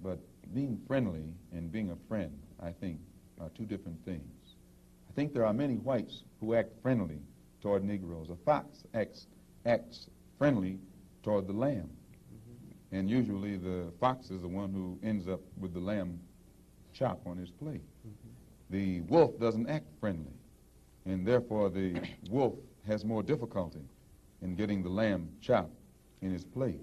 but being friendly and being a friend, I think, are two different things. I think there are many whites who act friendly toward Negroes. A fox acts friendly toward the lamb. And usually the fox is the one who ends up with the lamb chop on his plate. The wolf doesn't act friendly, and therefore the wolf has more difficulty in getting the lamb chop in his plate.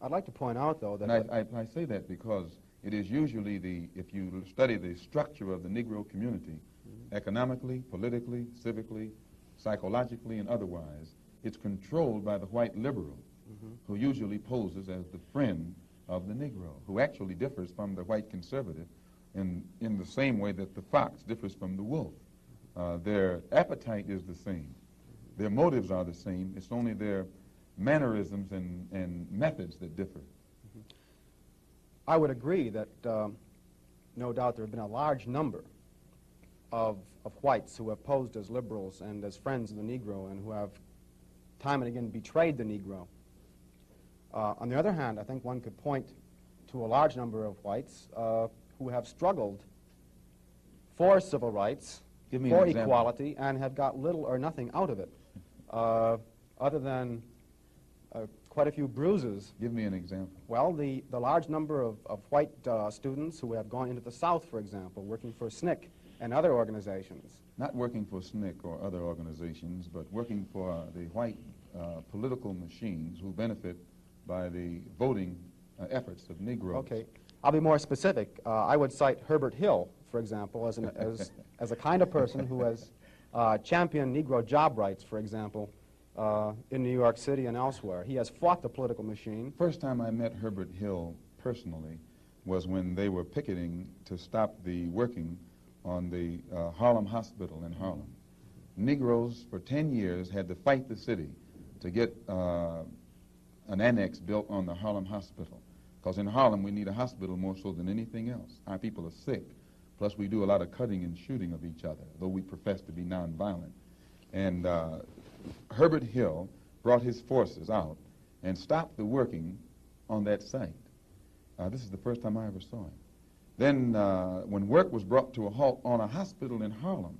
I'd like to point out, though, that... And I say that because it is usually if you study the structure of the Negro community, economically, politically, civically, psychologically, and otherwise, it's controlled by the white liberal, who usually poses as the friend of the Negro, who actually differs from the white conservative in the same way that the fox differs from the wolf. Their appetite is the same. Their motives are the same. It's only their mannerisms and methods that differ. I would agree that no doubt there have been a large number of whites who have posed as liberals and as friends of the Negro and who have time and again betrayed the Negro. On the other hand, I think one could point to a large number of whites who have struggled for civil rights, for equality, and have got little or nothing out of it, other than quite a few bruises. Give me an example. Well, the large number of white students who have gone into the South, for example, working for SNCC and other organizations. Not working for SNCC or other organizations, but working for the white political machines who benefit by the voting efforts of Negroes. Okay. I'll be more specific. I would cite Herbert Hill, for example, as a kind of person who has championed Negro job rights, for example, in New York City and elsewhere. He has fought the political machine. First time I met Herbert Hill personally was when they were picketing to stop the working on the Harlem Hospital in Harlem. Negroes for 10 years had to fight the city to get an annex built on the Harlem Hospital. Because in Harlem we need a hospital more so than anything else. Our people are sick. Plus we do a lot of cutting and shooting of each other, though we profess to be nonviolent. And Herbert Hill brought his forces out and stopped the working on that site. This is the first time I ever saw him. Then when work was brought to a halt on a hospital in Harlem,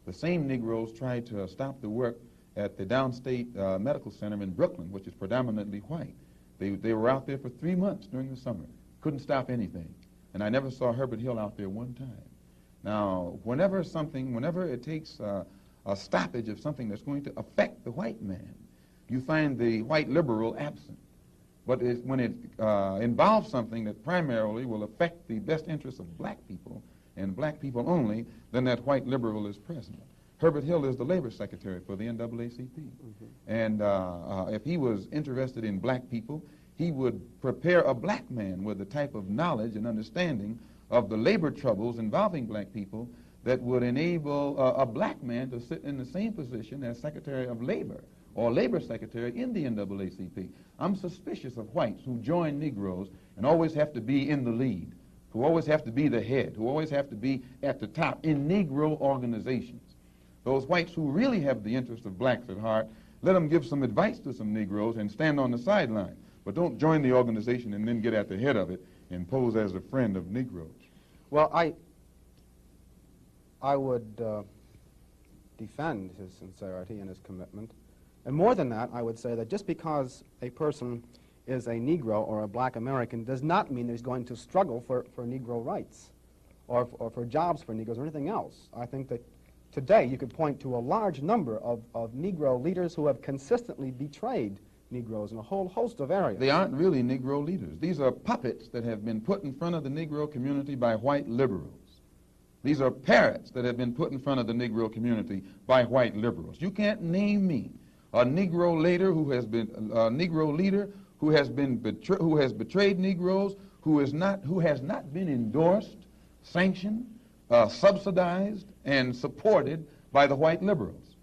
the same Negroes tried to stop the work at the Downstate Medical Center in Brooklyn, which is predominantly white. They were out there for 3 months during the summer. Couldn't stop anything. And I never saw Herbert Hill out there one time. Now, whenever it takes a stoppage of something that's going to affect the white man, you find the white liberal absent. But when it involves something that primarily will affect the best interests of black people and black people only, then that white liberal is present. Herbert Hill is the labor secretary for the NAACP. And if he was interested in black people, he would prepare a black man with the type of knowledge and understanding of the labor troubles involving black people that would enable a black man to sit in the same position as Secretary of Labor or Labor Secretary in the NAACP. I'm suspicious of whites who join Negroes and always have to be in the lead, who always have to be the head, who always have to be at the top in Negro organizations. Those whites who really have the interest of blacks at heart, let them give some advice to some Negroes and stand on the sideline. But don't join the organization and then get at the head of it and pose as a friend of Negroes. Well, I would defend his sincerity and his commitment. And more than that, I would say that just because a person is a Negro or a black American does not mean he's going to struggle for Negro rights or for jobs for Negroes or anything else. I think that today you could point to a large number of Negro leaders who have consistently betrayed Negroes in a whole host of areas. They aren't really Negro leaders. These are puppets that have been put in front of the Negro community by white liberals. These are parrots that have been put in front of the Negro community by white liberals. You can't name me a Negro leader who has been betrayed Negroes, who has not been endorsed, sanctioned, subsidized, and supported by the white liberals.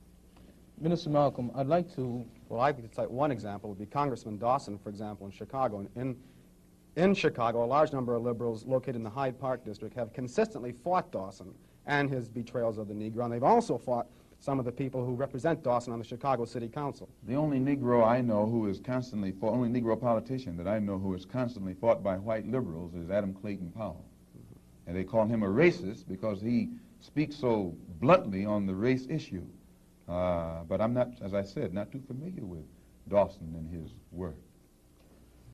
Minister Malcolm, I'd like to... Well, I could cite one example would be Congressman Dawson, for example, in Chicago. In Chicago, a large number of liberals located in the Hyde Park district have consistently fought Dawson and his betrayals of the Negro, and they've also fought some of the people who represent Dawson on the Chicago City Council. The only Negro I know who is constantly fought, only Negro politician that I know who is constantly fought by white liberals is Adam Clayton Powell. And they call him a racist because he speaks so bluntly on the race issue. But I'm not, as I said, not too familiar with Dawson and his work.